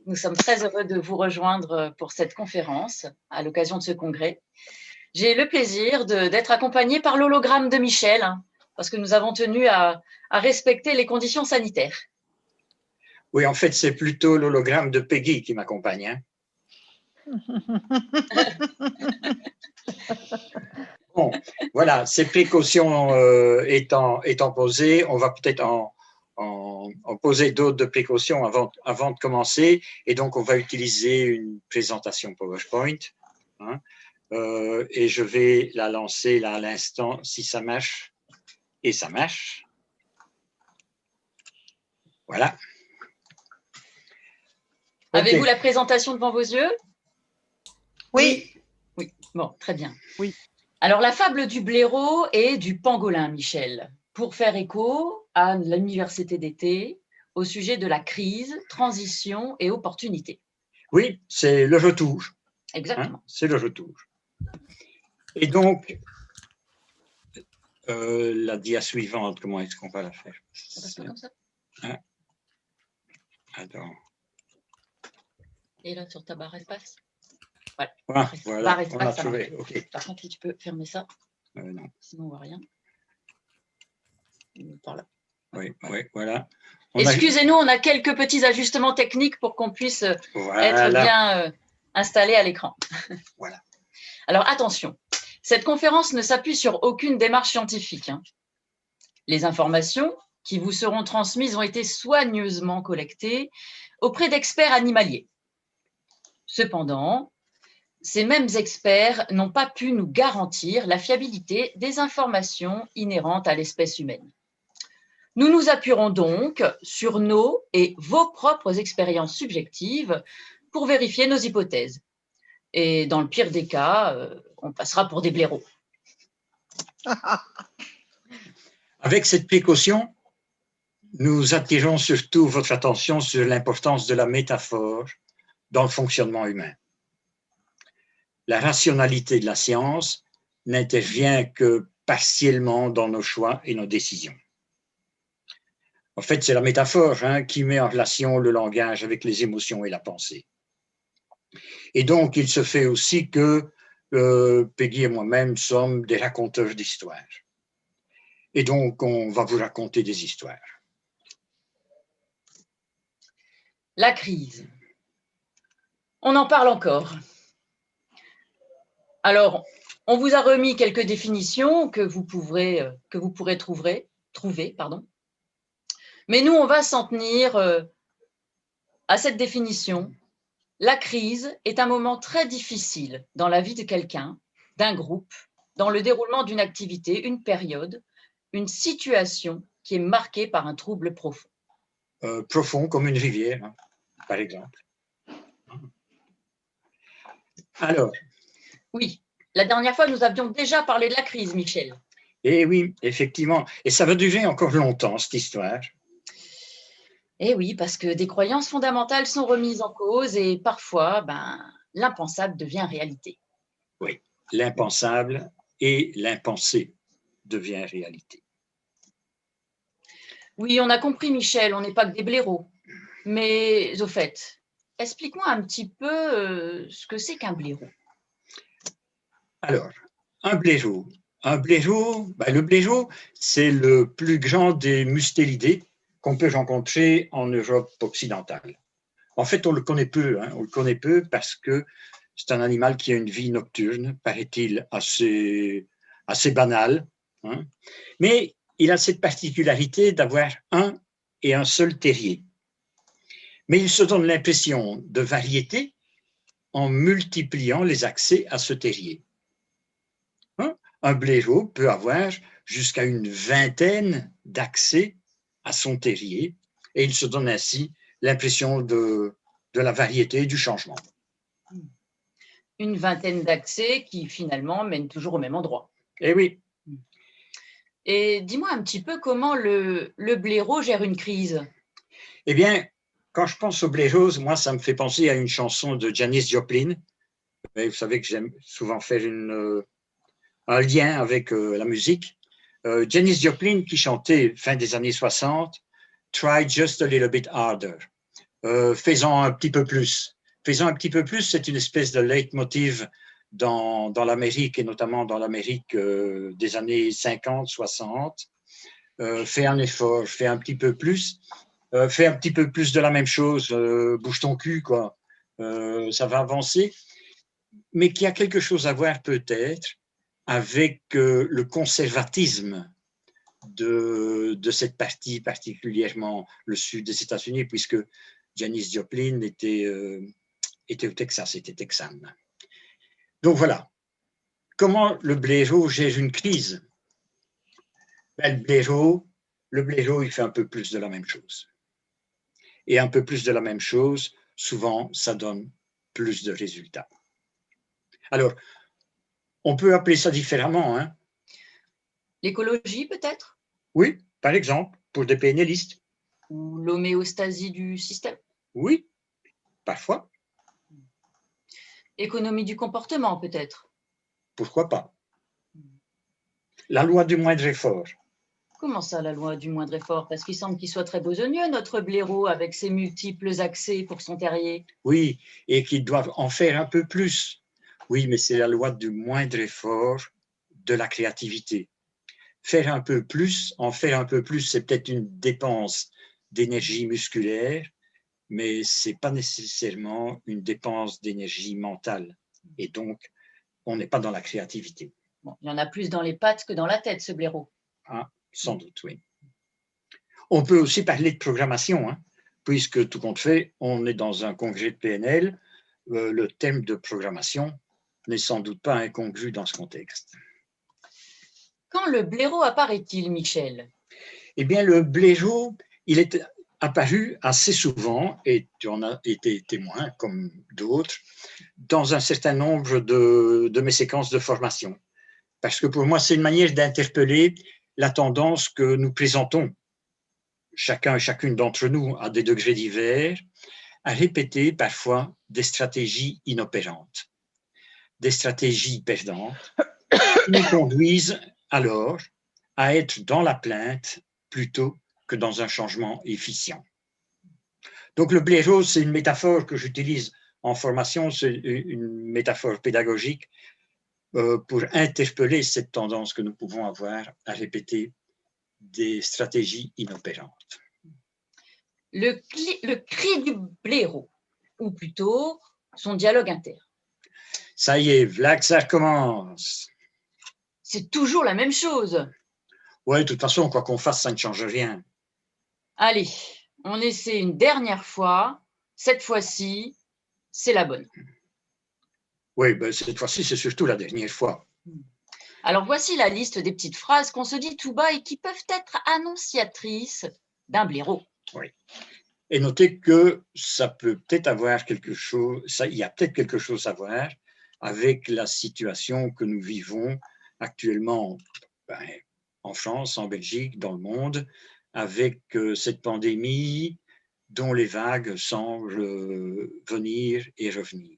Nous sommes très heureux de vous rejoindre pour cette conférence à l'occasion de ce congrès. J'ai le plaisir d'être accompagnée par l'hologramme de Michel, parce que nous avons tenu à respecter les conditions sanitaires. Oui, en fait, c'est plutôt l'hologramme de Peggy qui m'accompagne. Hein. Bon, voilà, ces précautions étant posées, on va peut-être en poser d'autres de précautions avant de commencer. Et donc, on va utiliser une présentation PowerPoint. Hein, et je vais la lancer là à l'instant si ça marche. Et ça marche. Voilà. Avez-vous la présentation devant vos yeux? Oui. Oui, bon, très bien. Oui. Alors, la fable du blaireau et du pangolin, Michel, pour faire écho à l'université d'été au sujet de la crise, transition et opportunité. Oui, c'est le retour. Exactement. Hein, c'est le retour. Et donc, la dia suivante, comment est-ce qu'on va la faire? Ça passe pas comme ça? Hein? Attends. Et là, sur ta barre espace? Voilà. Voilà, Barre espace, on l'a ça trouvé. marche. Okay. Par contre, tu peux fermer ça. Non. Sinon, on voit rien. Par là. Oui, voilà. Excusez-nous, on a quelques petits ajustements techniques pour qu'on puisse être bien installé à l'écran. Voilà. Alors, attention, cette conférence ne s'appuie sur aucune démarche scientifique. Les informations qui vous seront transmises ont été soigneusement collectées auprès d'experts animaliers. Cependant, ces mêmes experts n'ont pas pu nous garantir la fiabilité des informations inhérentes à l'espèce humaine. Nous nous appuierons donc sur nos et vos propres expériences subjectives pour vérifier nos hypothèses. Et dans le pire des cas, on passera pour des blaireaux. Avec cette précaution, nous attirons surtout votre attention sur l'importance de la métaphore dans le fonctionnement humain. La rationalité de la science n'intervient que partiellement dans nos choix et nos décisions. En fait, c'est la métaphore qui met en relation le langage avec les émotions et la pensée. Et donc, il se fait aussi que Peggy et moi-même sommes des raconteurs d'histoires. Et donc, on va vous raconter des histoires. La crise. On en parle encore. Alors, on vous a remis quelques définitions que vous pourrez trouver. Mais nous, on va s'en tenir à cette définition. La crise est un moment très difficile dans la vie de quelqu'un, d'un groupe, dans le déroulement d'une activité, une période, une situation qui est marquée par un trouble profond. Profond comme une rivière, par exemple. Alors. Oui, la dernière fois, nous avions déjà parlé de la crise, Michel. Eh oui, effectivement. Et ça va durer encore longtemps, cette histoire. Eh oui, parce que des croyances fondamentales sont remises en cause et parfois, l'impensable devient réalité. Oui, l'impensable et l'impensé devient réalité. Oui, on a compris, Michel, on n'est pas que des blaireaux. Mais au fait, explique-moi un petit peu ce que c'est qu'un blaireau. Alors, un blaireau. Le blaireau, c'est le plus grand des mustélidés qu'on peut rencontrer en Europe occidentale. En fait, on le connaît peu. On le connaît peu parce que c'est un animal qui a une vie nocturne, paraît-il, assez banale. Mais il a cette particularité d'avoir un et un seul terrier. Mais il se donne l'impression de variété en multipliant les accès à ce terrier. Un blaireau peut avoir jusqu'à une vingtaine d'accès à son terrier et il se donne ainsi l'impression de la variété et du changement. Une vingtaine d'accès qui finalement mènent toujours au même endroit. Eh oui. Et dis-moi un petit peu comment le blaireau gère une crise. Eh bien, quand je pense au blaireau, moi, ça me fait penser à une chanson de Janis Joplin. Vous savez que j'aime souvent faire un lien avec la musique. Janis Joplin qui chantait fin des années 60, « Try just a little bit harder ». Fais-en un petit peu plus. Fais-en un petit peu plus, c'est une espèce de leitmotiv dans l'Amérique, et notamment dans l'Amérique des années 50, 60. Fais un effort, fais un petit peu plus. Fais un petit peu plus de la même chose, bouge ton cul, quoi. Ça va avancer. Mais qu'il y a quelque chose à voir peut-être avec le conservatisme de cette partie, particulièrement le sud des États-Unis, puisque Janis Joplin était au Texas, était texane. Donc voilà. Comment le blaireau gère une crise? Ben, le blaireau, il fait un peu plus de la même chose. Et un peu plus de la même chose, souvent, ça donne plus de résultats. Alors, on peut appeler ça différemment, hein? L'écologie, peut-être? Oui, par exemple, pour des PNListes. Ou l'homéostasie du système? Oui, parfois. Économie du comportement, peut-être? Pourquoi pas? La loi du moindre effort. Comment ça, la loi du moindre effort? Parce qu'il semble qu'il soit très besogneux, notre blaireau, avec ses multiples accès pour son terrier. Oui, et qu'ils doivent en faire un peu plus. Oui, mais c'est la loi du moindre effort de la créativité. Faire un peu plus, en faire un peu plus, c'est peut-être une dépense d'énergie musculaire, mais ce n'est pas nécessairement une dépense d'énergie mentale. Et donc, on n'est pas dans la créativité. Bon, il y en a plus dans les pattes que dans la tête, ce blaireau. Ah, sans doute, oui. On peut aussi parler de programmation, hein, puisque tout compte fait, on est dans un congrès de PNL. Le thème de programmation n'est sans doute pas incongru dans ce contexte. Quand le blaireau apparaît-il, Michel? Eh bien, le blaireau, il est apparu assez souvent, et tu en as été témoin, comme d'autres, dans un certain nombre de mes séquences de formation. Parce que pour moi, c'est une manière d'interpeller la tendance que nous présentons, chacun et chacune d'entre nous, à des degrés divers, à répéter parfois des stratégies inopérantes, des stratégies perdantes, qui nous conduisent alors à être dans la plainte plutôt que dans un changement efficient. Donc le blaireau, c'est une métaphore que j'utilise en formation, c'est une métaphore pédagogique pour interpeller cette tendance que nous pouvons avoir à répéter des stratégies inopérantes. Le cri du blaireau, ou plutôt son dialogue interne. Ça y est, voilà que ça commence. C'est toujours la même chose. Ouais, de toute façon, quoi qu'on fasse, ça ne change rien. Allez, on essaie une dernière fois. Cette fois-ci, c'est la bonne. Oui, ben, cette fois-ci, c'est surtout la dernière fois. Alors voici la liste des petites phrases qu'on se dit tout bas et qui peuvent être annonciatrices d'un blaireau. Oui. Et notez que ça peut peut-être avoir quelque chose, il y a peut-être quelque chose à voir avec la situation que nous vivons actuellement en France, en Belgique, dans le monde, avec cette pandémie dont les vagues semblent venir et revenir.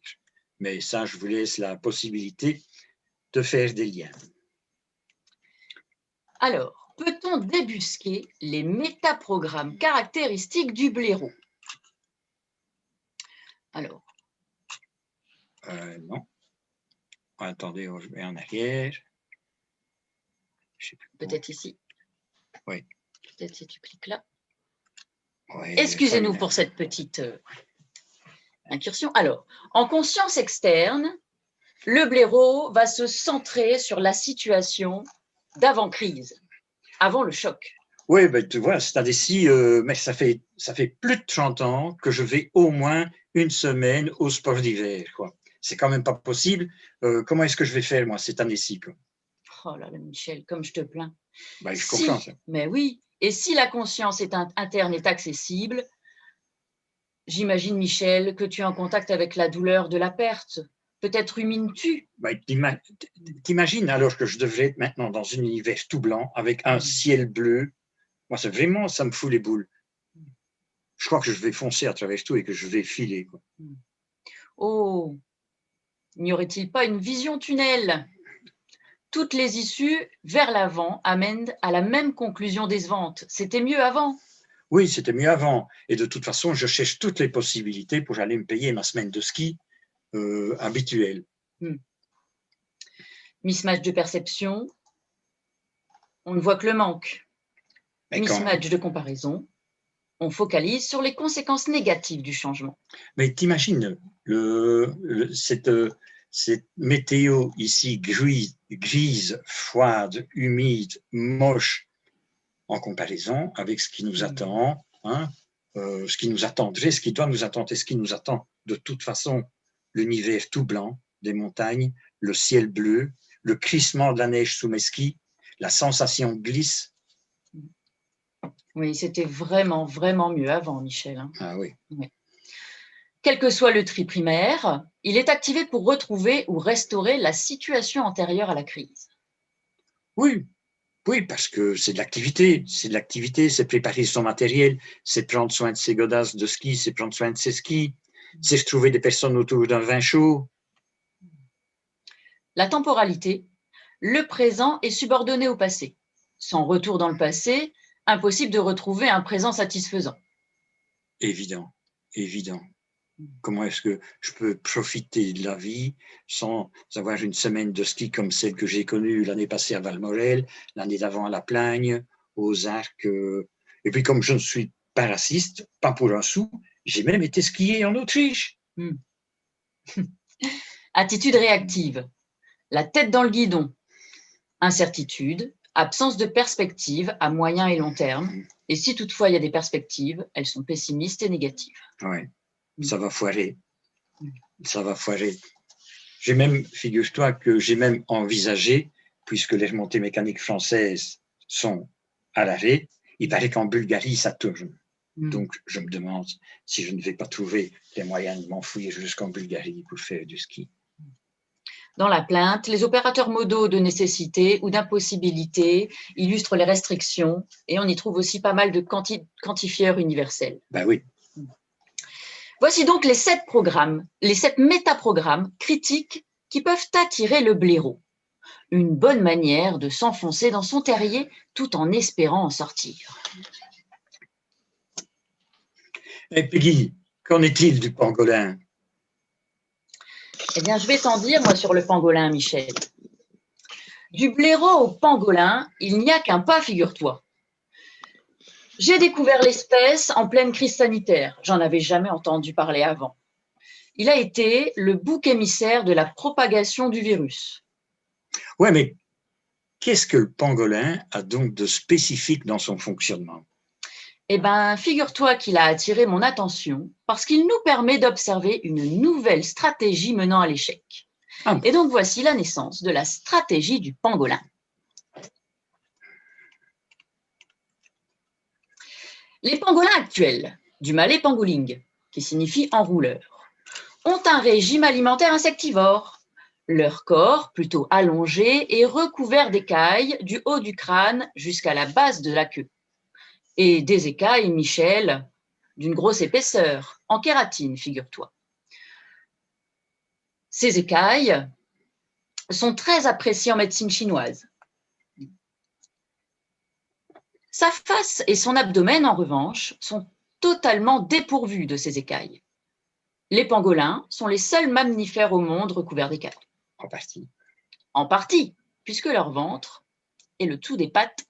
Mais ça, je vous laisse la possibilité de faire des liens. Alors, peut-on débusquer les métaprogrammes caractéristiques du blaireau? Alors. Non. Attendez, je vais en arrière. Peut-être ici. Oui. Peut-être si tu cliques là. Ouais, excusez-nous pour cette petite incursion. Alors, en conscience externe, le blaireau va se centrer sur la situation d'avant-crise, avant le choc. Oui, ben, tu vois, c'est indécis, mais ça fait plus de 30 ans que je vais au moins une semaine au sport d'hiver, quoi. C'est quand même pas possible. Comment est-ce que je vais faire, moi, cette année-ci, quoi? Oh là là, Michel, comme je te plains. Ben, je comprends ça. Mais oui, et si la conscience interne est accessible, j'imagine, Michel, que tu es en contact avec la douleur de la perte. Peut-être rumines-tu? Ben, t'imagines alors que je devrais être maintenant dans un univers tout blanc avec un ciel bleu. Moi, c'est vraiment, ça me fout les boules. Je crois que je vais foncer à travers tout et que je vais filer, quoi. Oh, n'y aurait-il pas une vision tunnel? Toutes les issues vers l'avant amènent à la même conclusion décevante. C'était mieux avant. Oui, c'était mieux avant. Et de toute façon, je cherche toutes les possibilités pour aller me payer ma semaine de ski habituelle. Mismatch de perception, on ne voit que le manque. Mismatch de comparaison, on focalise sur les conséquences négatives du changement. Mais t'imagines cette météo ici grise, froide, humide, moche, en comparaison avec ce qui nous attend, hein, ce qui nous attendrait, ce qui doit nous attendre et ce qui nous attend de toute façon, l'univers tout blanc des montagnes, le ciel bleu, le crissement de la neige sous mes skis, la sensation de glisse. Oui, c'était vraiment, vraiment mieux avant, Michel. Hein. Ah oui. Oui. Quel que soit le tri primaire, il est activé pour retrouver ou restaurer la situation antérieure à la crise. Oui, oui, parce que c'est de l'activité, c'est préparer son matériel, c'est prendre soin de ses godasses de ski, c'est prendre soin de ses skis, c'est retrouver des personnes autour d'un vin chaud. La temporalité, le présent est subordonné au passé. Sans retour dans le passé, impossible de retrouver un présent satisfaisant. Évident, évident. Comment est-ce que je peux profiter de la vie sans avoir une semaine de ski comme celle que j'ai connue l'année passée à Valmorel, l'année d'avant à La Plagne, aux Arcs. Et puis comme je ne suis pas raciste, pas pour un sou, j'ai même été skier en Autriche. Attitude réactive, la tête dans le guidon, incertitude, absence de perspective à moyen et long terme. Et si toutefois il y a des perspectives, elles sont pessimistes et négatives. Oui, ça va foirer. Ça va foirer. J'ai même, figure-toi que j'ai même envisagé, puisque les remontées mécaniques françaises sont à l'arrêt, il paraît qu'en Bulgarie, ça tourne. Donc, je me demande si je ne vais pas trouver les moyens de m'enfouir jusqu'en Bulgarie pour faire du ski. Dans la plainte, les opérateurs modaux de nécessité ou d'impossibilité illustrent les restrictions et on y trouve aussi pas mal de quantifieurs universels. Ben oui. Voici donc les 7 programmes, les 7 métaprogrammes critiques qui peuvent attirer le blaireau. Une bonne manière de s'enfoncer dans son terrier tout en espérant en sortir. Et Peggy, qu'en est-il du pangolin? Eh bien, je vais t'en dire, moi, sur le pangolin, Michel. Du blaireau au pangolin, il n'y a qu'un pas, figure-toi. J'ai découvert l'espèce en pleine crise sanitaire. J'en avais jamais entendu parler avant. Il a été le bouc émissaire de la propagation du virus. Ouais, mais qu'est-ce que le pangolin a donc de spécifique dans son fonctionnement? Eh bien, figure-toi qu'il a attiré mon attention parce qu'il nous permet d'observer une nouvelle stratégie menant à l'échec. Ah. Et donc, voici la naissance de la stratégie du pangolin. Les pangolins actuels, du malais pangoling, qui signifie enrouleur, ont un régime alimentaire insectivore. Leur corps, plutôt allongé, est recouvert d'écailles du haut du crâne jusqu'à la base de la queue. Et des écailles, Michel, d'une grosse épaisseur, en kératine, figure-toi. Ces écailles sont très appréciées en médecine chinoise. Sa face et son abdomen, en revanche, sont totalement dépourvus de ces écailles. Les pangolins sont les seuls mammifères au monde recouverts d'écailles. En partie. En partie, puisque leur ventre et le dessous des pattes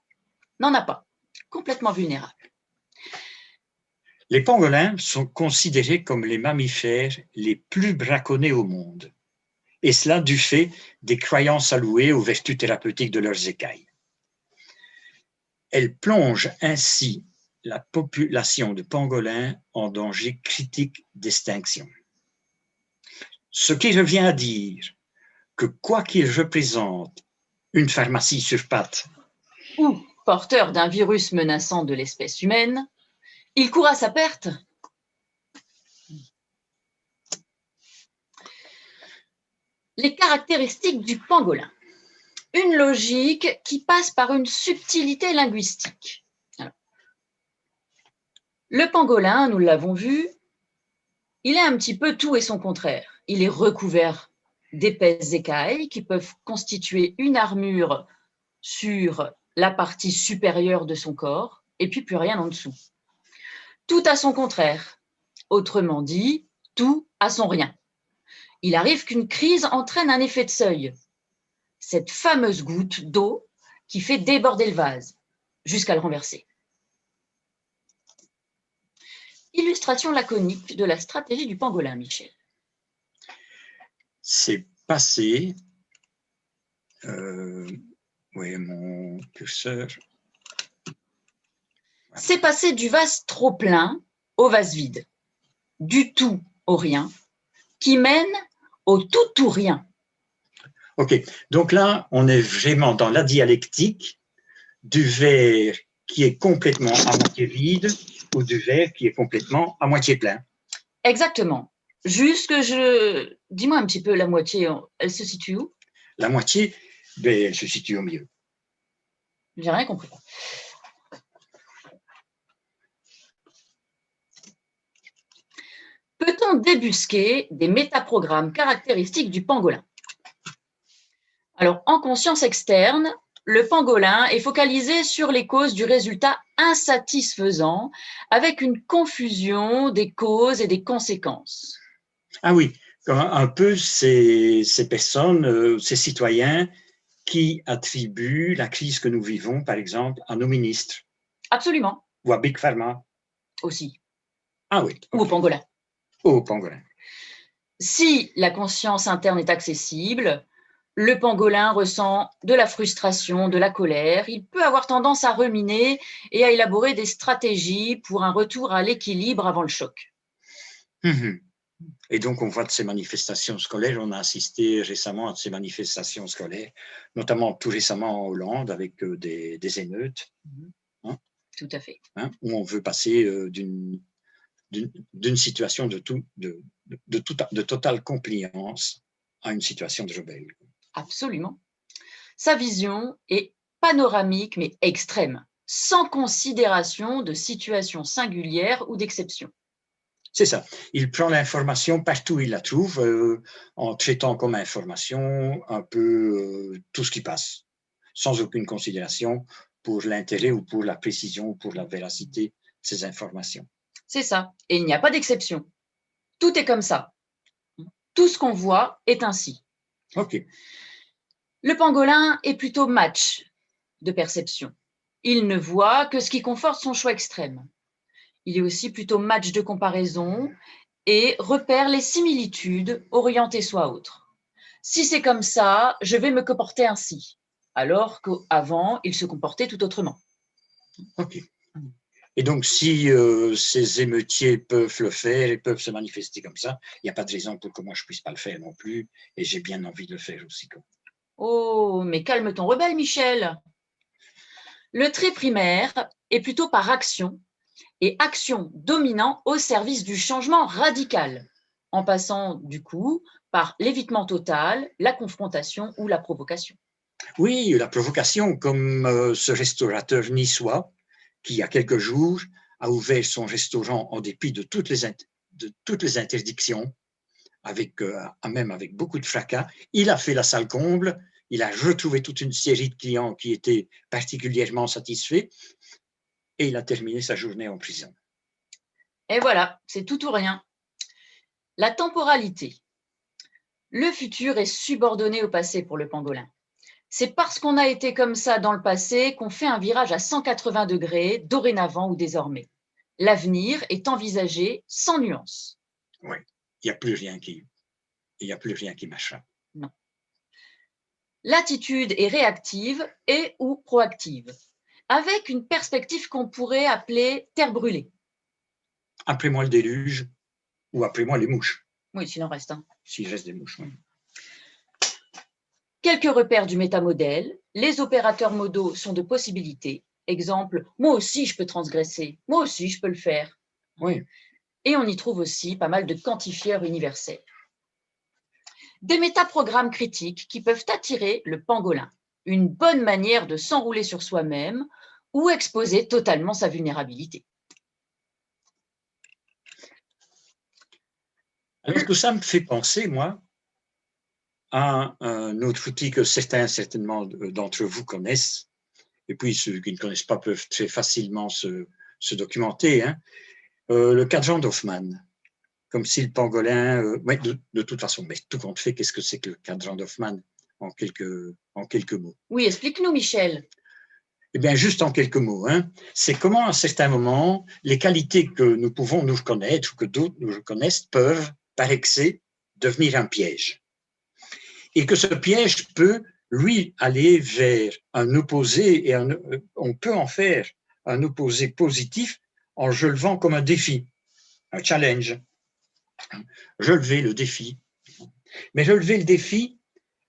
n'en a pas. Complètement vulnérable. Les pangolins sont considérés comme les mammifères les plus braconnés au monde. Et cela du fait des croyances allouées aux vertus thérapeutiques de leurs écailles. Elles plongent ainsi la population de pangolins en danger critique d'extinction. Ce qui revient à dire que quoi qu'il représente une pharmacie sur pattes ou porteur d'un virus menaçant de l'espèce humaine, il court à sa perte. Les caractéristiques du pangolin. Une logique qui passe par une subtilité linguistique. Alors, le pangolin, nous l'avons vu, il est un petit peu tout et son contraire. Il est recouvert d'épaisses écailles qui peuvent constituer une armure sur la partie supérieure de son corps et puis plus rien en dessous. tout a son contraire. Autrement dit, tout a son rien. Il arrive qu'une crise entraîne un effet de seuil. Cette fameuse goutte d'eau qui fait déborder le vase jusqu'à le renverser. Illustration laconique de la stratégie du pangolin, Michel. C'est passé. Oui, mon curseur. C'est passer du vase trop plein au vase vide, du tout au rien, qui mène au tout ou rien. OK, donc là, on est vraiment dans la dialectique du verre qui est complètement à moitié vide ou du verre qui est complètement à moitié plein. Exactement. Juste que je... Dis-moi un petit peu, la moitié, elle se situe où? La moitié, ben, elle se situe au milieu. J'ai rien compris. Peut-on débusquer des métaprogrammes caractéristiques du pangolin? Alors, en conscience externe, le pangolin est focalisé sur les causes du résultat insatisfaisant avec une confusion des causes et des conséquences. Ah oui, un peu ces personnes, ces citoyens qui attribuent la crise que nous vivons, par exemple, à nos ministres. Absolument. Ou à Big Pharma. Aussi. Ah oui. Ou au pangolin. Au pangolin. Si la conscience interne est accessible, le pangolin ressent de la frustration, de la colère. Il peut avoir tendance à ruminer et à élaborer des stratégies pour un retour à l'équilibre avant le choc. Et donc, on voit de ces manifestations scolaires, on a assisté récemment à ces manifestations scolaires, notamment tout récemment en Hollande avec des émeutes. Hein, tout à fait. Hein, où on veut passer d'une situation de totale compliance à une situation de rebelle. Absolument. Sa vision est panoramique mais extrême, sans considération de situation singulière ou d'exception. C'est ça. Il prend l'information partout où il la trouve, en traitant comme information un peu tout ce qui passe, sans aucune considération pour l'intérêt ou pour la précision ou pour la véracité de ces informations. C'est ça. Et il n'y a pas d'exception. Tout est comme ça. Tout ce qu'on voit est ainsi. OK. Le pangolin est plutôt match de perception. Il ne voit que ce qui conforte son choix extrême. Il est aussi plutôt match de comparaison et repère les similitudes orientées soit autre. Si c'est comme ça, je vais me comporter ainsi, alors qu'avant, il se comportait tout autrement. OK. Et donc, si ces émeutiers peuvent le faire et peuvent se manifester comme ça, il n'y a pas de raison pour que moi je ne puisse pas le faire non plus, et j'ai bien envie de le faire aussi. Oh, mais calme ton rebelle, Michel. Le trait primaire est plutôt par action, et action dominant au service du changement radical, en passant du coup par l'évitement total, la confrontation ou la provocation. Oui, la provocation, comme ce restaurateur niçois qui, il y a quelques jours, a ouvert son restaurant en dépit de toutes les interdictions, même avec beaucoup de fracas. Il a fait la salle comble, il a retrouvé toute une série de clients qui étaient particulièrement satisfaits et il a terminé sa journée en prison. Et voilà, c'est tout ou rien. La temporalité. Le futur est subordonné au passé pour le pangolin. C'est parce qu'on a été comme ça dans le passé qu'on fait un virage à 180 degrés, dorénavant ou désormais. L'avenir est envisagé sans nuance. Oui, il n'y a plus rien qui m'échappe. Non. L'attitude est réactive et ou proactive, avec une perspective qu'on pourrait appeler terre brûlée. Après moi le déluge, ou après moi les mouches. Oui, s'il en reste un. S'il reste des mouches, oui. Quelques repères du métamodèle. Les opérateurs modaux sont de possibilités. Exemple, moi aussi je peux transgresser, moi aussi je peux le faire. Oui. Et on y trouve aussi pas mal de quantifieurs universels. Des métaprogrammes critiques qui peuvent attirer le pangolin. Une bonne manière de s'enrouler sur soi-même ou exposer totalement sa vulnérabilité. Alors tout ça me fait penser, moi, à un autre outil que certainement d'entre vous connaissent, et puis ceux qui ne connaissent pas peuvent très facilement se documenter, hein. le cadran d'Hoffmann, comme si le pangolin… ouais, de toute façon, mais tout compte fait, qu'est-ce que c'est que le cadran d'Hoffmann en quelques mots? Oui, explique-nous, Michel. Eh bien, juste en quelques mots, hein, c'est comment, à certains moments, les qualités que nous pouvons nous reconnaître ou que d'autres nous reconnaissent peuvent, par excès, devenir un piège. Et que ce piège peut, lui, aller vers un opposé, et on peut en faire un opposé positif en je le vends comme un défi, un challenge. Relever le défi. Mais relever le défi,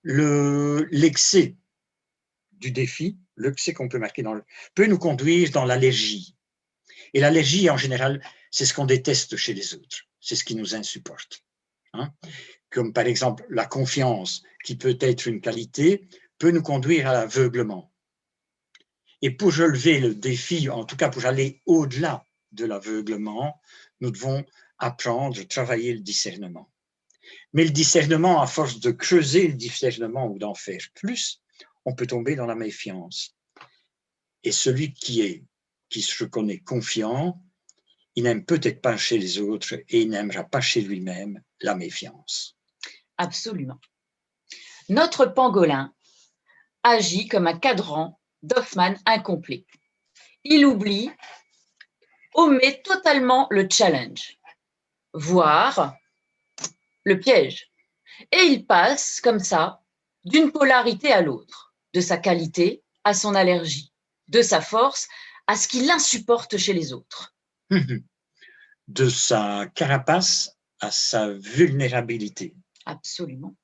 l'excès du défi, l'excès qu'on peut marquer peut nous conduire dans l'allergie. Et l'allergie, en général, c'est ce qu'on déteste chez les autres. C'est ce qui nous insupporte. Hein? Comme par exemple la confiance, qui peut être une qualité, peut nous conduire à l'aveuglement. Et pour relever le défi, en tout cas pour aller au-delà de l'aveuglement, nous devons apprendre, travailler le discernement. Mais le discernement, à force de creuser le discernement ou d'en faire plus, on peut tomber dans la méfiance. Et celui qui se reconnaît confiant, il n'aime peut-être pas chez les autres et il n'aimera pas chez lui-même la méfiance. Absolument. Notre pangolin agit comme un cadran d'Hoffmann incomplet. Il omet totalement le challenge, voire le piège. Et il passe comme ça d'une polarité à l'autre, de sa qualité à son allergie, de sa force à ce qui l'insupporte chez les autres. De sa carapace à sa vulnérabilité. Absolument.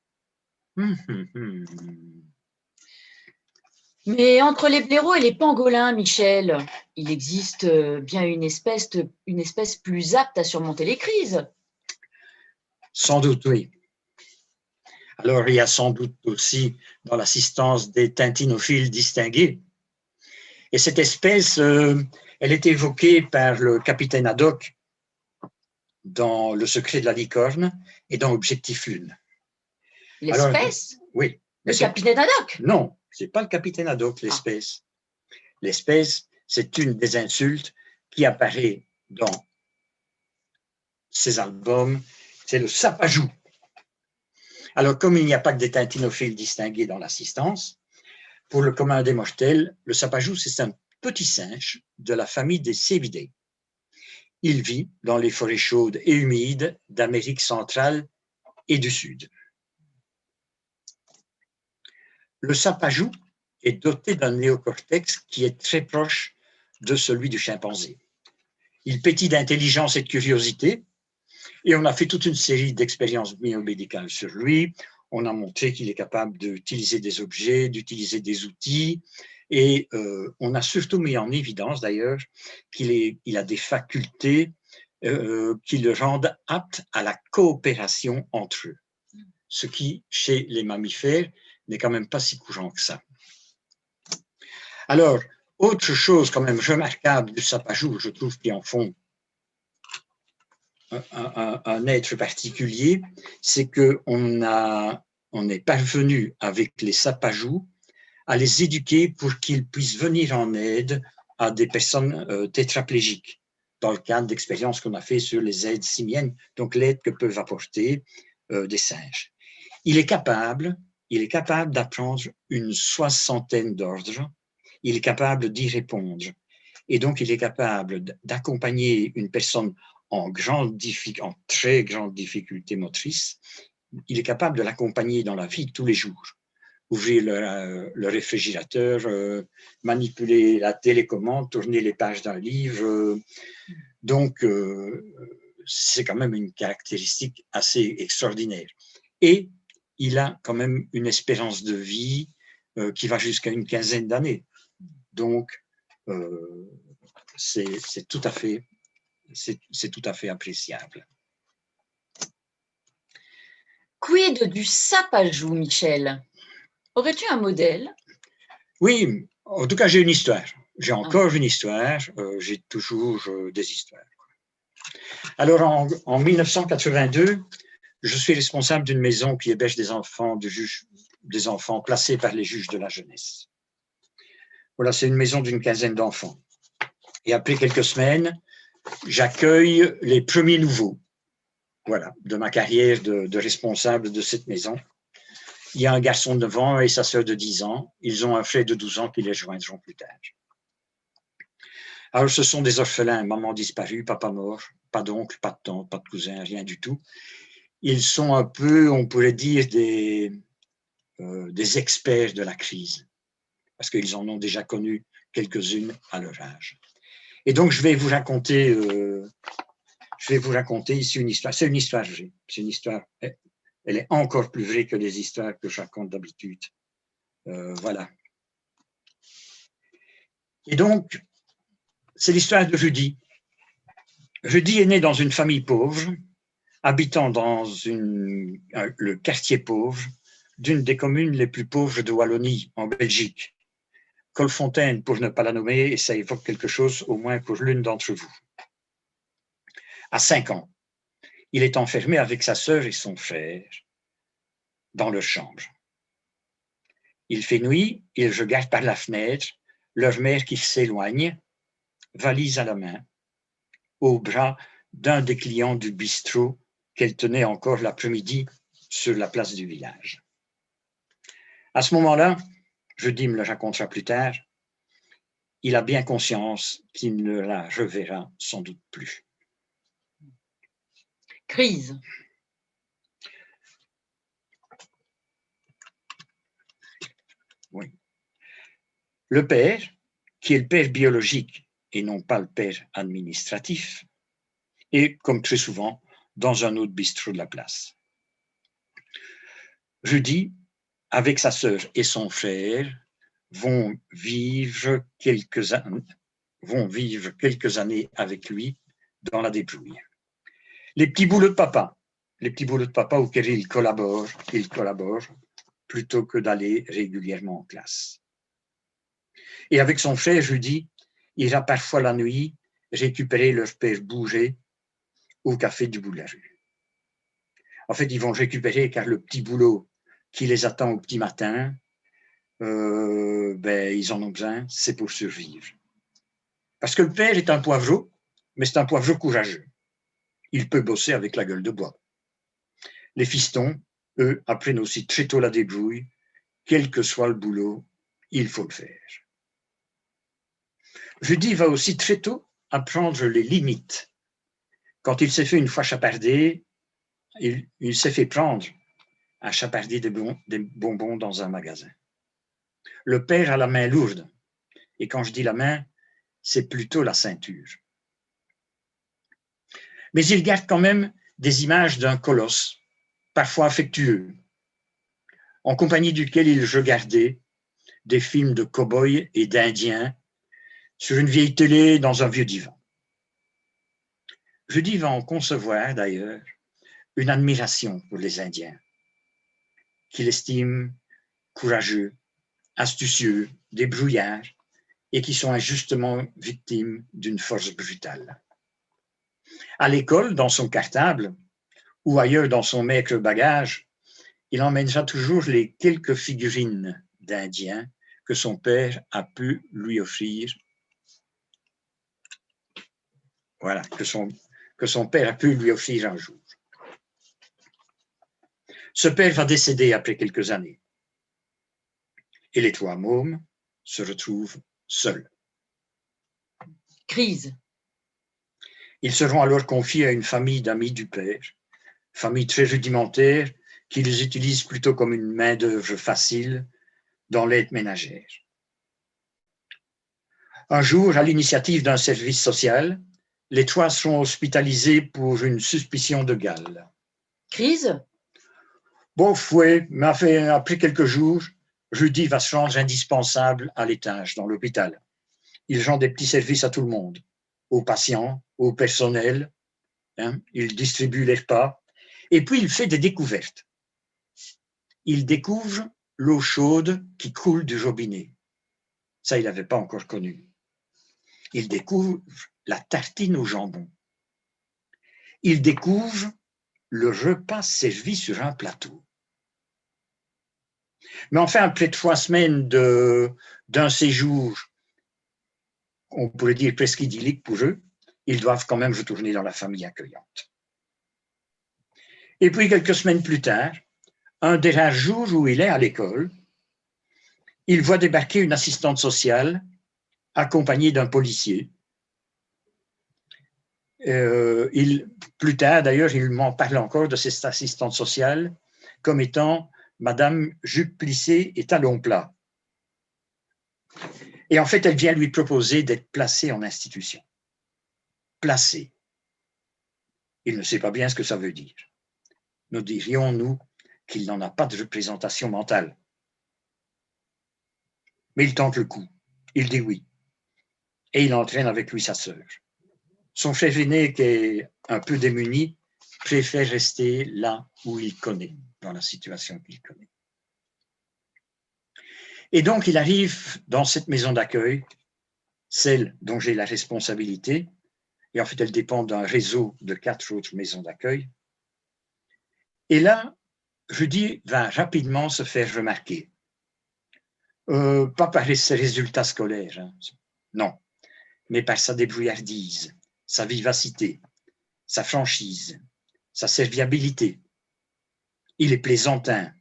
Mais entre les blaireaux et les pangolins, Michel, il existe bien une espèce plus apte à surmonter les crises. Sans doute, oui. Alors, il y a sans doute aussi dans l'assistance des tintinophiles distingués. Et cette espèce, elle est évoquée par le capitaine Haddock dans Le secret de la licorne et dans Objectif Lune. L'espèce? Alors, oui. Le capitaine Haddock? Non, ce n'est pas le capitaine Haddock, l'espèce. Ah. L'espèce, c'est une des insultes qui apparaît dans ces albums, c'est le sapajou. Alors, comme il n'y a pas que des tintinophiles distingués dans l'assistance, pour le commun des mortels, le sapajou, c'est un petit singe de la famille des Cébidae. Il vit dans les forêts chaudes et humides d'Amérique centrale et du Sud. Le sapajou est doté d'un néocortex qui est très proche de celui du chimpanzé. Il pétille d'intelligence et de curiosité, et on a fait toute une série d'expériences biomédicales sur lui. On a montré qu'il est capable d'utiliser des objets, d'utiliser des outils, et on a surtout mis en évidence d'ailleurs qu'il a des facultés qui le rendent apte à la coopération entre eux, ce qui, chez les mammifères, n'est quand même pas si courant que ça. Alors, autre chose quand même remarquable du sapajou, je trouve qu'ils en font un être particulier, c'est qu'on est parvenu avec les sapajous à les éduquer pour qu'ils puissent venir en aide à des personnes tétraplégiques, dans le cadre d'expériences qu'on a fait sur les aides simiennes, donc l'aide que peuvent apporter des singes. Il est capable d'apprendre une soixantaine d'ordres, il est capable d'y répondre, et donc il est capable d'accompagner une personne en très grande difficulté motrice, il est capable de l'accompagner dans la vie de tous les jours. Ouvrir le réfrigérateur, manipuler la télécommande, tourner les pages d'un livre. Donc, c'est quand même une caractéristique assez extraordinaire. Et il a quand même une espérance de vie qui va jusqu'à une quinzaine d'années. Donc, c'est tout à fait appréciable. Quid du sapajou, Michel? Aurais-tu un modèle? Oui, en tout cas, j'ai une histoire. J'ai encore une histoire. J'ai toujours des histoires. Alors, en 1982, je suis responsable d'une maison qui héberge des enfants placés par les juges de la jeunesse. Voilà, c'est une maison d'une quinzaine d'enfants. Et après quelques semaines, j'accueille les premiers nouveaux, voilà, de ma carrière de responsable de cette maison. Il y a un garçon de 9 ans et sa sœur de 10 ans. Ils ont un frère de 12 ans qui les joindront plus tard. Alors, ce sont des orphelins, maman disparue, papa mort, pas d'oncle, pas de tante, pas de cousin, rien du tout. Ils sont un peu, on pourrait dire, des experts de la crise, parce qu'ils en ont déjà connu quelques-unes à leur âge. Et donc, je vais vous raconter ici une histoire. C'est une histoire vraie. C'est une histoire, elle est encore plus vraie que les histoires que je raconte d'habitude. Voilà. Et donc, c'est l'histoire de Rudy. Rudy est né dans une famille pauvre, habitant dans le quartier pauvre d'une des communes les plus pauvres de Wallonie, en Belgique. Colfontaine, pour ne pas la nommer, et ça évoque quelque chose au moins pour l'une d'entre vous. À 5 ans, il est enfermé avec sa sœur et son frère dans leur chambre. Il fait nuit, ils regardent par la fenêtre leur mère qui s'éloigne, valise à la main, au bras d'un des clients du bistrot qu'elle tenait encore l'après-midi sur la place du village. À ce moment-là, Rudy me le racontera plus tard, il a bien conscience qu'il ne la reverra sans doute plus. Crise. Oui. Le père, qui est le père biologique et non pas le père administratif, est, comme très souvent, dans un autre bistrot de la place. Rudy, avec sa sœur et son frère, vont vivre quelques années avec lui dans la débrouille. Les petits boulots de papa auxquels il collabore plutôt que d'aller régulièrement en classe. Et avec son frère Rudy, il ira parfois la nuit récupérer leur père bougé au café du bout de la rue. En fait, ils vont récupérer car le petit boulot qui les attend au petit matin, ils en ont besoin, c'est pour survivre. Parce que le père est un poivreau, mais c'est un poivreau courageux. Il peut bosser avec la gueule de bois. Les fistons, eux, apprennent aussi très tôt la débrouille. Quel que soit le boulot, il faut le faire. Rudy va aussi très tôt apprendre les limites. Quand il s'est fait une fois chaparder, il s'est fait prendre à chaparder des bonbons dans un magasin. Le père a la main lourde. Et quand je dis la main, c'est plutôt la ceinture. Mais il garde quand même des images d'un colosse, parfois affectueux, en compagnie duquel il regardait des films de cow-boys et d'indiens sur une vieille télé dans un vieux divan. Rudy va en concevoir d'ailleurs une admiration pour les Indiens, qu'il estime courageux, astucieux, débrouillards et qui sont injustement victimes d'une force brutale. À l'école, dans son cartable ou ailleurs dans son maigre bagage, il emmènera toujours les quelques figurines d'Indiens que son père a pu lui offrir. Voilà, que son père a pu lui offrir un jour. Ce père va décéder après quelques années. Et les 3 mômes se retrouvent seuls. Crise. Ils seront alors confiés à une famille d'amis du père, famille très rudimentaire qui les utilise plutôt comme une main-d'œuvre facile dans l'aide ménagère. Un jour, à l'initiative d'un service social, les 3 seront hospitalisés pour une suspicion de gale. Crise. Bof, oui, mais après quelques jours, Rudy va se rendre indispensable à l'étage, dans l'hôpital. Il rend des petits services à tout le monde, aux patients, au personnel. Il distribue les repas. Et puis, il fait des découvertes. Il découvre l'eau chaude qui coule du robinet. Ça, il n'avait pas encore connu. Il découvre la tartine au jambon. Il découvre le repas servi sur un plateau. Mais enfin, après 3 semaines d'un séjour, on pourrait dire presque idyllique pour eux, ils doivent quand même retourner dans la famille accueillante. Et puis, quelques semaines plus tard, un des rares jours où il est à l'école, il voit débarquer une assistante sociale accompagnée d'un policier. Plus tard, d'ailleurs, il m'en parle encore de cette assistante sociale comme étant Madame jupe plissée et talons plats. Et en fait, elle vient lui proposer d'être placée en institution. Placée. Il ne sait pas bien ce que ça veut dire. Nous dirions, nous, qu'il n'en a pas de représentation mentale. Mais il tente le coup. Il dit oui. Et il entraîne avec lui sa sœur. Son frère aîné, qui est un peu démuni, préfère rester là où il connaît, dans la situation qu'il connaît. Et donc, il arrive dans cette maison d'accueil, celle dont j'ai la responsabilité, et en fait, elle dépend d'un réseau de 4 autres maisons d'accueil. Et là, Rudy va rapidement se faire remarquer. Pas par ses résultats scolaires, hein, non, mais par sa débrouillardise, sa vivacité, sa franchise, sa serviabilité. Il est plaisantin,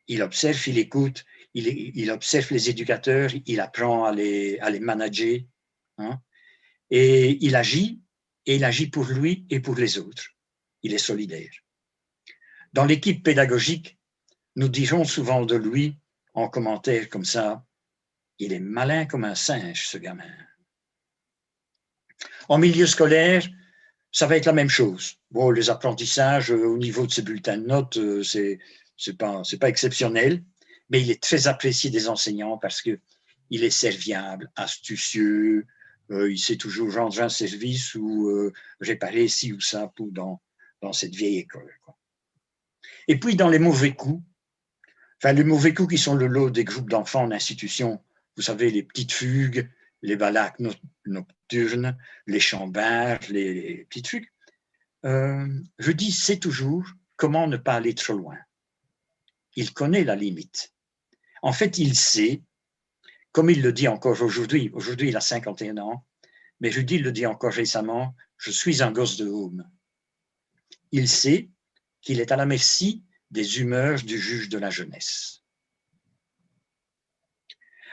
il observe, il écoute, il observe les éducateurs, il apprend à les manager, hein, et il agit pour lui et pour les autres. Il est solidaire. Dans l'équipe pédagogique, nous dirons souvent de lui, en commentaire comme ça, il est malin comme un singe, ce gamin. En milieu scolaire, ça va être la même chose. Bon, les apprentissages au niveau de ce bulletin de notes, c'est pas exceptionnel, mais il est très apprécié des enseignants parce que il est serviable, astucieux, il sait toujours rendre un service ou réparer ci ou ça dans cette vieille école, quoi. Et puis dans les mauvais coups, enfin les mauvais coups qui sont le lot des groupes d'enfants en institution, vous savez, les petites fugues, les balaques nocturnes, les chambards, les petits trucs. Je dis, c'est toujours comment ne pas aller trop loin. Il connaît la limite. En fait, il sait, comme il le dit encore aujourd'hui il a 51 ans, mais Rudy le dit encore récemment, je suis un gosse de home. Il sait qu'il est à la merci des humeurs du juge de la jeunesse.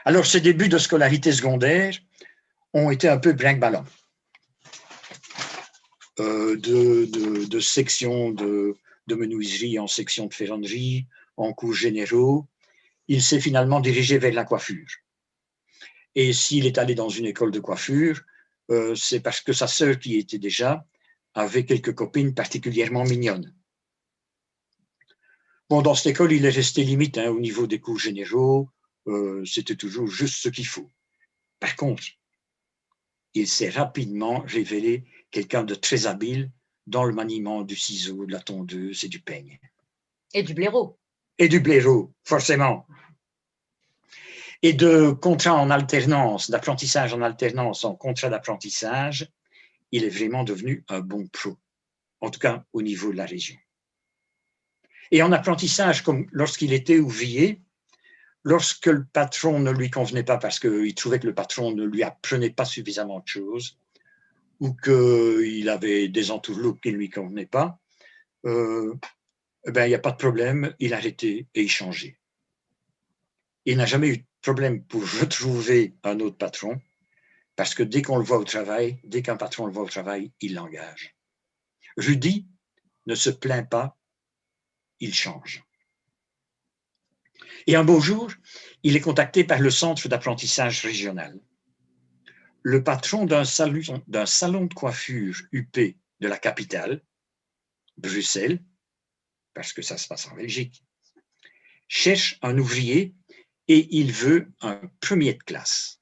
Alors, ses débuts de scolarité secondaire ont été un peu brinque-ballon. De section de menuiserie en section de ferronnerie, en cours généraux, il s'est finalement dirigé vers la coiffure. Et s'il est allé dans une école de coiffure, c'est parce que sa sœur, qui y était déjà, avait quelques copines particulièrement mignonnes. Bon, dans cette école, il est resté limite, hein, au niveau des cours généraux, c'était toujours juste ce qu'il faut. Par contre, il s'est rapidement révélé quelqu'un de très habile dans le maniement du ciseau, de la tondeuse et du peigne. Et du blaireau. Et du blaireau, forcément. Et de contrat en alternance, d'apprentissage en alternance en contrat d'apprentissage, il est vraiment devenu un bon pro, en tout cas au niveau de la région. Et en apprentissage, comme lorsqu'il était ouvrier, lorsque le patron ne lui convenait pas parce qu'il trouvait que le patron ne lui apprenait pas suffisamment de choses ou qu'il avait des entourloupes qui ne lui convenaient pas, il n'y a pas de problème, il arrêtait et il changeait. Il n'a jamais eu de problème pour retrouver un autre patron parce que dès qu'on le voit au travail, dès qu'un patron le voit au travail, il l'engage. Rudy ne se plaint pas, il change. Et un beau jour, il est contacté par le centre d'apprentissage régional. Le patron d'un salon de coiffure UP de la capitale, Bruxelles, parce que ça se passe en Belgique, cherche un ouvrier et il veut un premier de classe.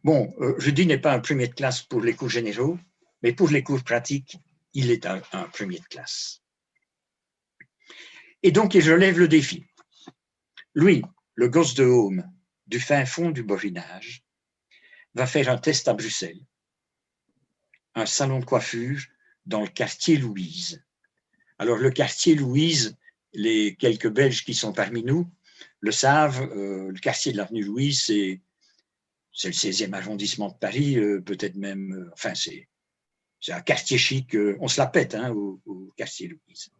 Bon, Rudy n'est pas un premier de classe pour les cours généraux, mais pour les cours pratiques, il est un premier de classe. Et donc, il relève le défi. Lui, le gosse de home du fin fond du Borinage, va faire un test à Bruxelles, un salon de coiffure dans le quartier Louise. Alors, le quartier Louise, les quelques Belges qui sont parmi nous le savent, le quartier de l'avenue Louise, c'est le 16e arrondissement de Paris, peut-être même, enfin, c'est un quartier chic, on se la pète hein, au quartier Louise.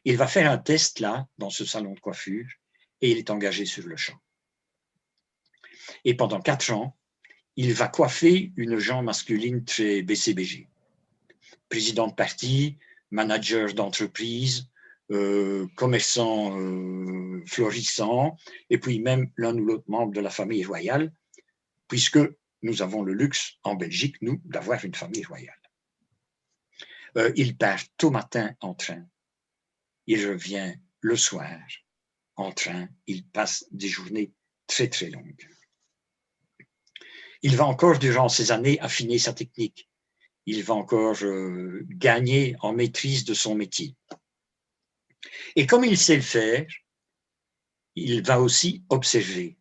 Il va faire un test là, dans ce salon de coiffure, et il est engagé sur le champ. Et pendant 4 ans, il va coiffer une gent masculine très BCBG. Président de parti, manager d'entreprise, commerçant florissant, et puis même l'un ou l'autre membre de la famille royale, puisque nous avons le luxe en Belgique, nous, d'avoir une famille royale. Il part tôt matin en train, il revient le soir en train, il passe des journées très très longues. Il va encore, durant ces années, affiner sa technique. Il va encore gagner en maîtrise de son métier. Et comme il sait le faire, il va aussi observer,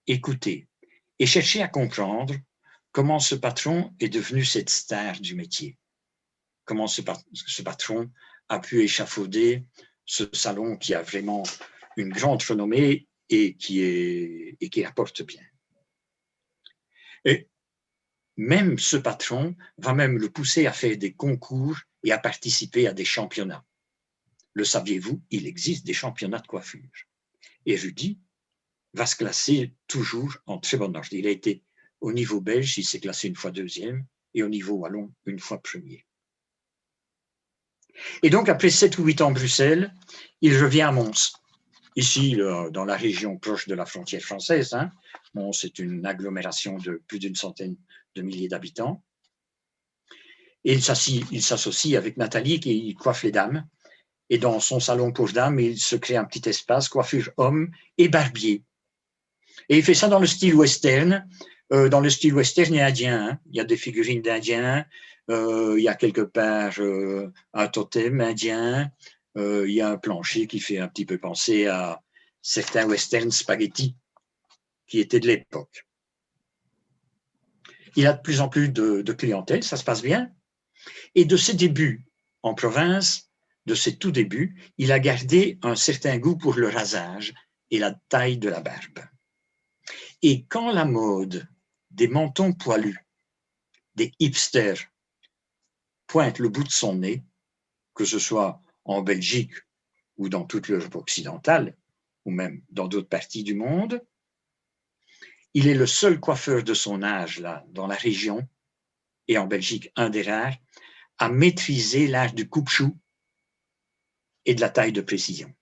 écouter et chercher à comprendre comment ce patron est devenu cette star du métier. Comment ce patron a pu échafauder ce salon qui a vraiment une grande renommée et qui rapporte bien. Et même ce patron va même le pousser à faire des concours et à participer à des championnats. Le saviez-vous, il existe des championnats de coiffure. Et Rudy va se classer toujours en très bon ordre. Il a été au niveau belge, il s'est classé une fois 2e, et au niveau wallon, une fois 1er. Et donc, après 7 ou 8 ans à Bruxelles, il revient à Mons, ici dans la région proche de la frontière française. Hein. Mons est une agglomération de plus d'une centaine de milliers d'habitants. Et il s'associe avec Nathalie qui coiffe les dames. Et dans son salon pour dames, il se crée un petit espace coiffure homme et barbier. Et il fait ça dans le style western. Dans le style western et indien. Hein. Il y a des figurines d'Indiens. Il y a quelque part un totem indien. Il y a un plancher qui fait un petit peu penser à certains western spaghetti qui étaient de l'époque. Il a de plus en plus de clientèle, ça se passe bien. Et de ses débuts en province, de ses tout débuts, il a gardé un certain goût pour le rasage et la taille de la barbe. Et quand la mode des mentons poilus, des hipsters, pointe le bout de son nez, que ce soit en Belgique ou dans toute l'Europe occidentale, ou même dans d'autres parties du monde, il est le seul coiffeur de son âge là, dans la région, et en Belgique, un des rares, à maîtriser l'art du coupe-chou et de la taille de précision.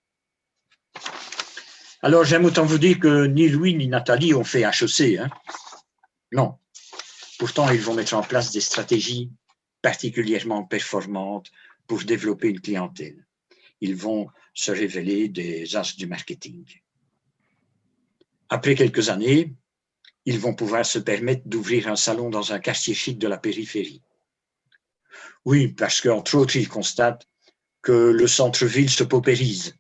Alors, j'aime autant vous dire que ni Louis ni Nathalie ont fait HEC. Hein. Non. Pourtant, ils vont mettre en place des stratégies particulièrement performantes pour développer une clientèle. Ils vont se révéler des as du marketing. Après quelques années, ils vont pouvoir se permettre d'ouvrir un salon dans un quartier chic de la périphérie. Oui, parce qu'entre autres, ils constatent que le centre-ville se paupérise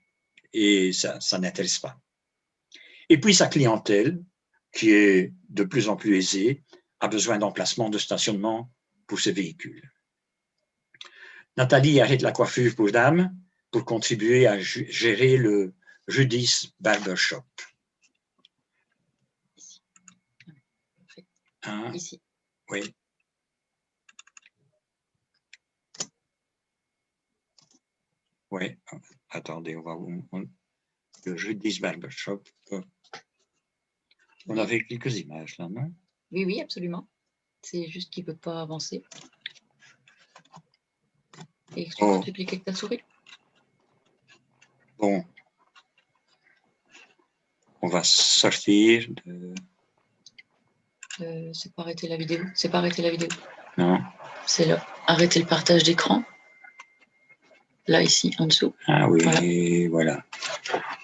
et ça n'intéresse pas. Et puis sa clientèle, qui est de plus en plus aisée, a besoin d'emplacements de stationnement pour ses véhicules. Nathalie arrête la coiffure pour dames pour contribuer à gérer le Rudy's Barbershop. Hein? Ici. Oui. Oui, attendez, on va le Rudy's Barbershop. On avait quelques images là, non? Oui, oui, absolument. C'est juste qu'il ne peut pas avancer. Et excuse-moi, tu cliques avec ta souris. Bon. On va sortir de... C'est pas arrêter la vidéo. C'est pas arrêter la vidéo. Non. C'est là. Arrêter le partage d'écran. Là, ici, en dessous. Ah oui, voilà.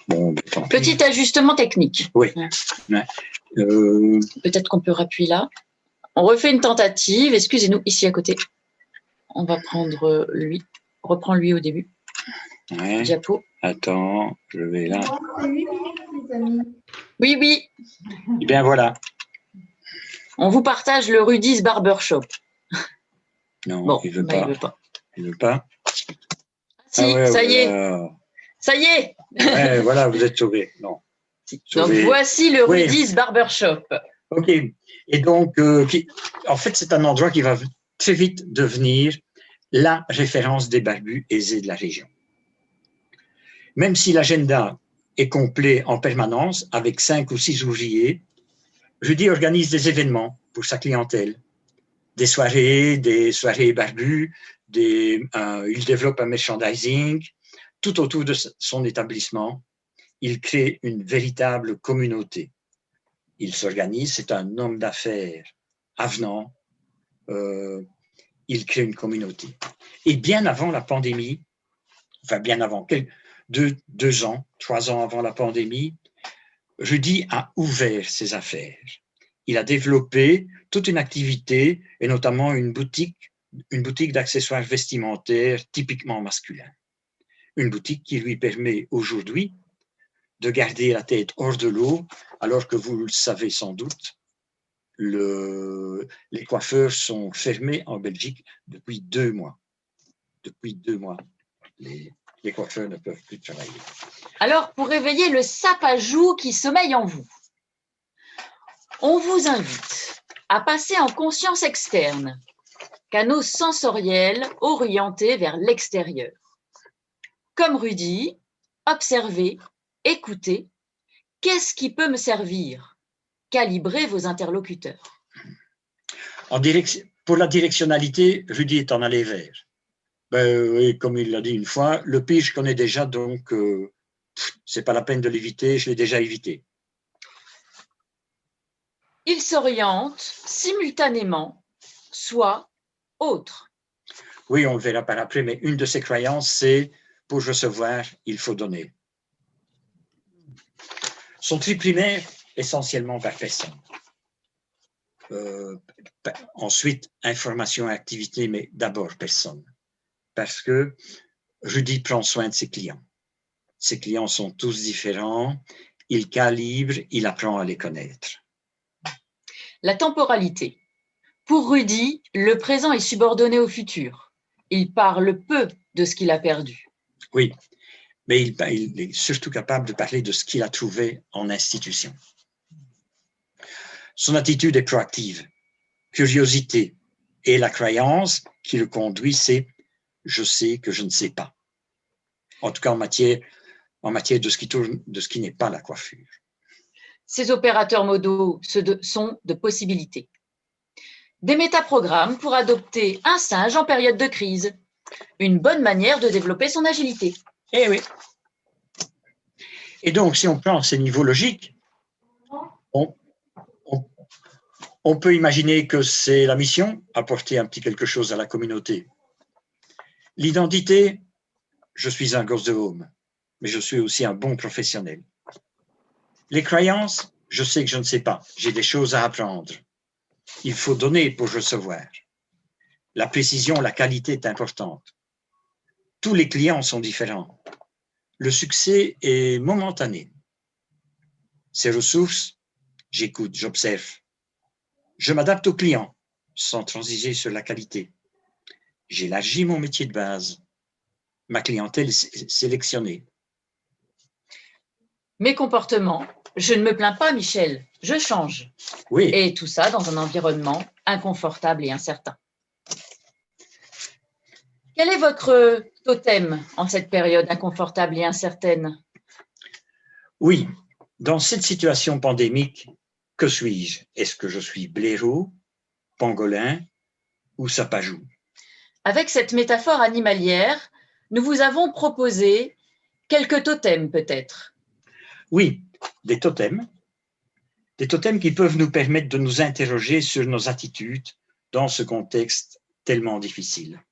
Bon, petit ajustement technique. Oui. Ouais. Peut-être qu'on peut rappuyer là. On refait une tentative. Excusez-nous, ici à côté. On va prendre lui. Reprends lui au début. Ouais. Diapo. Attends, je vais là. Oui, oui. Eh bien, voilà. On vous partage le Rudy's Barbershop. Non, bon, il ne veut pas. Il veut pas. Il veut pas. Si, ouais, ça y est. Ça y est. Ouais, voilà, vous êtes sauvés. Non. Donc, voici le Rudy's Barbershop. OK. Et donc, en fait, c'est un endroit qui va très vite devenir la référence des barbus aisés de la région. Même si l'agenda est complet en permanence, avec 5 ou 6 ouvriers, Rudy organise des événements pour sa clientèle. Des soirées barbus, il développe un merchandising, tout autour de son établissement. Il crée une véritable communauté. Il s'organise, c'est un homme d'affaires avenant, il crée une communauté. Et bien avant la pandémie, enfin bien avant, 2 ans, 3 ans avant la pandémie, Rudy a ouvert ses affaires. Il a développé toute une activité et notamment une boutique d'accessoires vestimentaires typiquement masculins. Une boutique qui lui permet aujourd'hui de garder la tête hors de l'eau, alors que vous le savez sans doute, les coiffeurs sont fermés en Belgique depuis 2 mois. Depuis 2 mois, les coiffeurs ne peuvent plus travailler. Alors, pour réveiller le sapajou qui sommeille en vous, on vous invite à passer en conscience externe, canaux sensoriels orientés vers l'extérieur. Comme Rudy, observez, écoutez, qu'est-ce qui peut me servir? Calibrez vos interlocuteurs. Pour la directionnalité, Rudy est en aller vers. Oui, comme il l'a dit une fois, le pire, je connais déjà, donc c'est pas la peine de l'éviter, je l'ai déjà évité. Il s'oriente simultanément, soit autre. Oui, on le verra par après, mais une de ses croyances, c'est pour recevoir, il faut donner. Son tri primaire, essentiellement par personne. Ensuite, information et activité, mais d'abord personne. Parce que Rudy prend soin de ses clients. Ses clients sont tous différents, il calibre, il apprend à les connaître. La temporalité. Pour Rudy, le présent est subordonné au futur. Il parle peu de ce qu'il a perdu. Oui, mais il est surtout capable de parler de ce qu'il a trouvé en institution. Son attitude est proactive, curiosité, et la croyance qui le conduit, c'est « je sais que je ne sais pas ». En tout cas, en matière de ce qui n'est pas la coiffure. Ces opérateurs modaux sont de possibilités. Des métaprogrammes pour adopter un singe en période de crise. Une bonne manière de développer son agilité. Eh oui. Et donc, si on prend ces niveaux logiques, on peut imaginer que c'est la mission, apporter un petit quelque chose à la communauté. L'identité, je suis un gosse de home, mais je suis aussi un bon professionnel. Les croyances, je sais que je ne sais pas, j'ai des choses à apprendre. Il faut donner pour recevoir. La précision, la qualité est importante. Tous les clients sont différents. Le succès est momentané. Ces ressources, j'écoute, j'observe. Je m'adapte aux clients sans transiger sur la qualité. J'élargis mon métier de base. Ma clientèle est sélectionnée. Mes comportements, je ne me plains pas, Michel, je change. Oui. Et tout ça dans un environnement inconfortable et incertain. Quel est votre totem en cette période inconfortable et incertaine? Oui, dans cette situation pandémique, que suis-je? Est-ce que je suis blaireau, pangolin ou sapajou? Avec cette métaphore animalière, nous vous avons proposé quelques totems peut-être. Oui, des totems qui peuvent nous permettre de nous interroger sur nos attitudes dans ce contexte tellement difficile.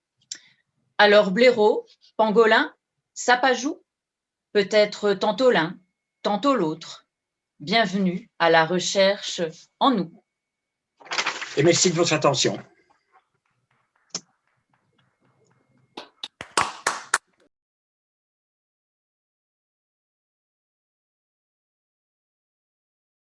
Alors blaireau, pangolin, sapajou, peut-être tantôt l'un, tantôt l'autre. Bienvenue à la recherche en nous. Et merci de votre attention.